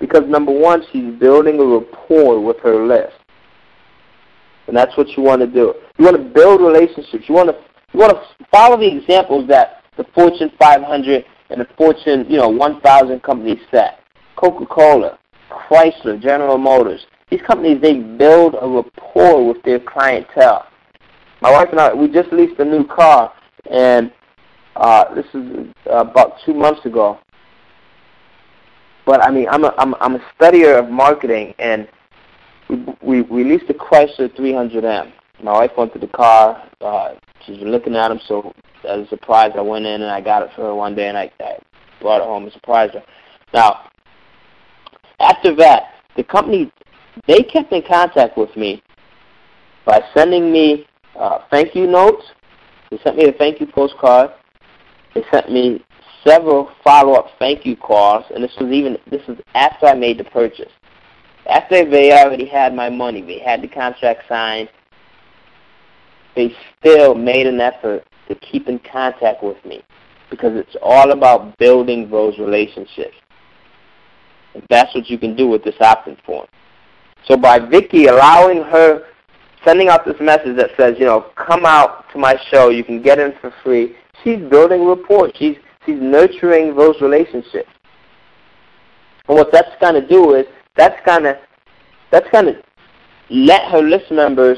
Because number one, she's building a rapport with her list. And that's what you want to do. You want to build relationships. You want to follow the examples that the Fortune 500 and the Fortune 1,000 companies set. Coca-Cola, Chrysler, General Motors. These companies, they build a rapport with their clientele. My wife and I, we just leased a new car, and this is about 2 months ago. But I mean, I'm a studier of marketing, and we leased a Chrysler 300M. My wife wanted the car. She's been looking at them, so as a surprise, I went in and I got it for her one day, and I brought it home and surprised her. Now, after that, the company, they kept in contact with me by sending me thank you notes. They sent me a thank you postcard. They sent me several follow-up thank you calls, and this was after I made the purchase. After they already had my money, they had the contract signed, they still made an effort to keep in contact with me because it's all about building those relationships. And that's what you can do with this opt-in form. So by Vicky allowing her, sending out this message that says, come out to my show, you can get in for free, she's building rapport. She's nurturing those relationships. And what that's going to do is that's going to let her list members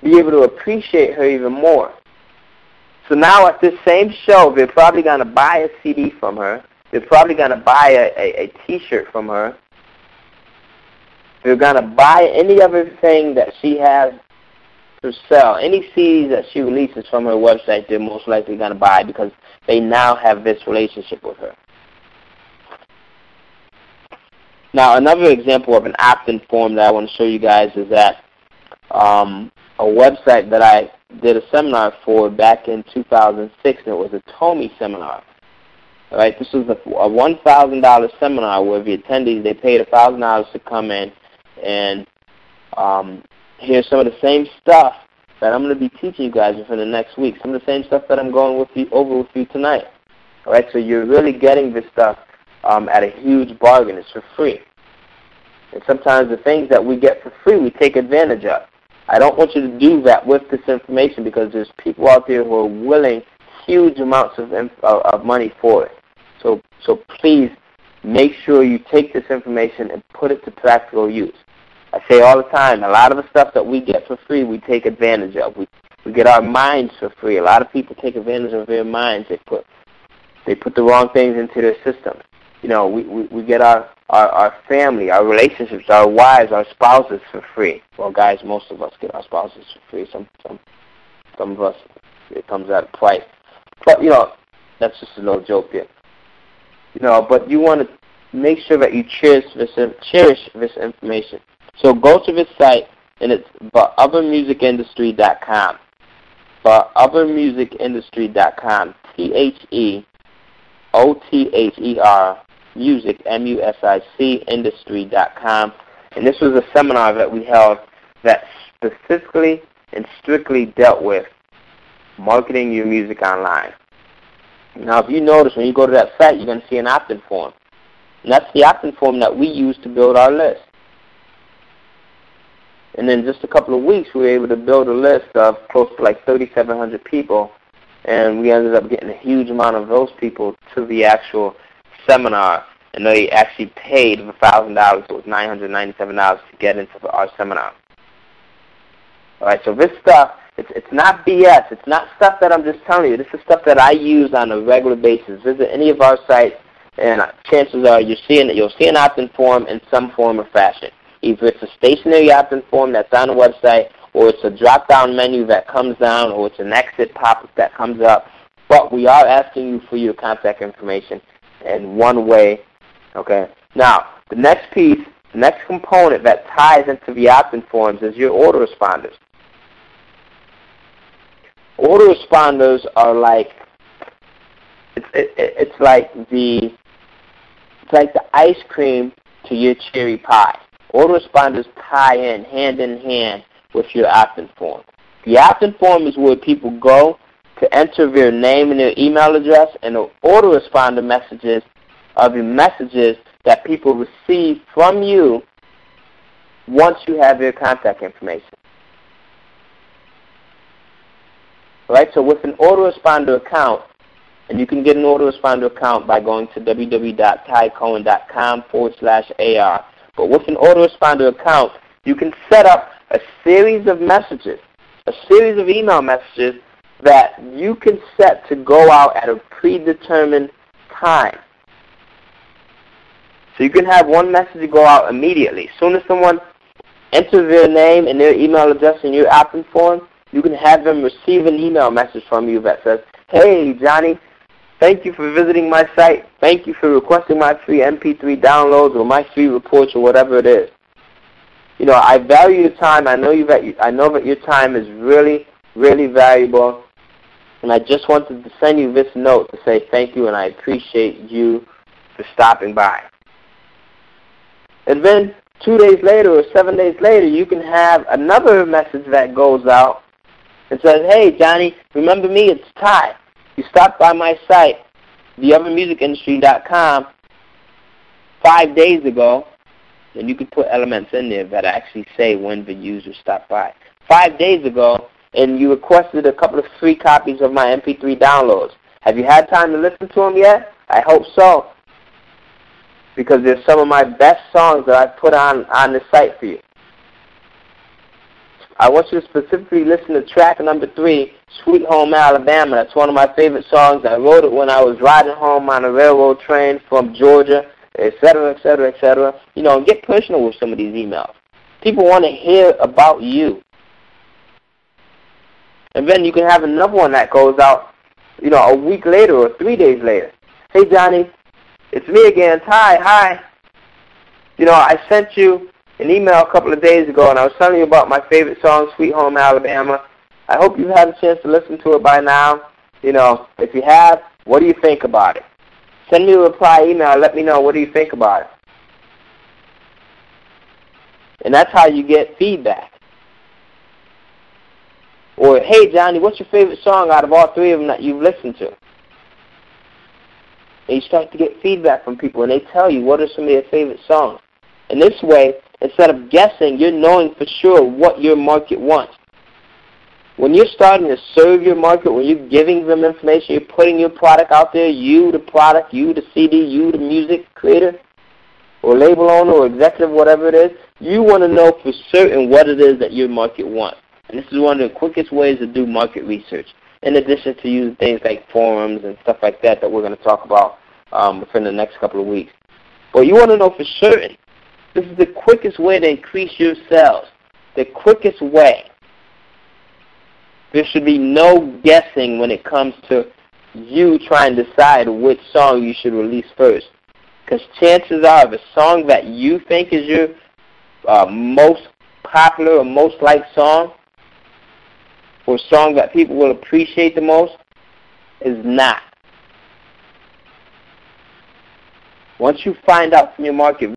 be able to appreciate her even more. So now at this same show, they're probably going to buy a CD from her. They're probably going to buy a T-shirt from her. They're going to buy any other thing that she has to sell. Any CDs that she releases from her website, they're most likely going to buy because they now have this relationship with her. Now, another example of an opt-in form that I want to show you guys is that a website that I did a seminar for back in 2006, and it was a TOMI seminar. All right, this was a $1,000 seminar where the attendees, they paid $1,000 to come in and hear some of the same stuff that I'm going to be teaching you guys within the next week, some of the same stuff that I'm going over with you tonight. All right, so you're really getting this stuff at a huge bargain. It's for free. And sometimes the things that we get for free, we take advantage of. I don't want you to do that with this information because there's people out there who are willing huge amounts of money for it. So please make sure you take this information and put it to practical use. I say all the time, a lot of the stuff that we get for free, we take advantage of. We get our minds for free. A lot of people take advantage of their minds. They put the wrong things into their system. We get our family, our relationships, our wives, our spouses for free. Well, guys, most of us get our spouses for free. Some of us, it comes at a price. But, that's just a little joke here. But you want to make sure that you cherish this information. So go to this site, and it's othermusicindustry.com. othermusicindustry.com. TheOther music, MUSIC, industry.com. And this was a seminar that we held that specifically and strictly dealt with marketing your music online. Now, if you notice, when you go to that site, you're going to see an opt-in form. And that's the opt-in form that we use to build our list. And in just a couple of weeks, we were able to build a list of close to like 3,700 people. And we ended up getting a huge amount of those people to the actual seminar. And they actually paid $1,000. It was $997 to get into our seminar. All right, so this stuff, it's not BS. It's not stuff that I'm just telling you. This is stuff that I use on a regular basis. Visit any of our sites, and chances are you'll see an opt-in form in some form or fashion. Either it's a stationary opt-in form that's on the website, or it's a drop-down menu that comes down, or it's an exit pop-up that comes up. But we are asking you for your contact information in one way. Okay. Now, the next piece, the next component that ties into the opt-in forms is your autoresponders. Autoresponders are like it's like the ice cream to your cherry pie. Autoresponders tie in hand with your opt-in form. The opt-in form is where people go to enter their name and their email address, and the autoresponder messages are the messages that people receive from you once you have their contact information. Right? So with an autoresponder account, and you can get an autoresponder account by going to www.tycohen.com/AR. But with an autoresponder account, you can set up a series of messages, a series of email messages that you can set to go out at a predetermined time. So you can have one message go out immediately. As soon as someone enters their name and their email address in your opt-in form, you can have them receive an email message from you that says, "Hey, Johnny, thank you for visiting my site. Thank you for requesting my free MP3 downloads or my free reports," or whatever it is. You know, I value your time. I know that your time is really, really valuable. And I just wanted to send you this note to say thank you and I appreciate you for stopping by. And then 2 days later or 7 days later, you can have another message that goes out and says, "Hey, Johnny, remember me? It's Ty. You stopped by my site, theothermusicindustry.com, 5 days ago," and you can put elements in there that actually say when the user stopped by. 5 days ago, and you requested a couple of free copies of my MP3 downloads. Have you had time to listen to them yet? I hope so, because there's some of my best songs that I've put on the site for you. I want you to specifically listen to track number 3, Sweet Home Alabama. That's one of my favorite songs. I wrote it when I was riding home on a railroad train from Georgia, etc., etc., etc. You know, get personal with some of these emails. People want to hear about you. And then you can have another one that goes out, you know, a week later or 3 days later. "Hey, Johnny, it's me again, Ty. Hi. You know, I sent you an email a couple of days ago, and I was telling you about my favorite song, Sweet Home Alabama. I hope you've had a chance to listen to it by now. You know, if you have, what do you think about it? Send me a reply email. Let me know, what do you think about it?" And that's how you get feedback. Or, "Hey, Johnny, what's your favorite song out of all 3 of them that you've listened to?" And you start to get feedback from people, and they tell you what are some of their favorite songs. And this way, instead of guessing, you're knowing for sure what your market wants. When you're starting to serve your market, when you're giving them information, you're putting your product out there, you the product, you the CD, you the music creator, or label owner, or executive, whatever it is, you want to know for certain what it is that your market wants. And this is one of the quickest ways to do market research, in addition to using things like forums and stuff like that we're going to talk about within the next couple of weeks. But you want to know for certain. This is the quickest way to increase your sales, the quickest way. There should be no guessing when it comes to you trying to decide which song you should release first. Because chances are, the song that you think is your most popular or most liked song, or song that people will appreciate the most, is not. Once you find out from your market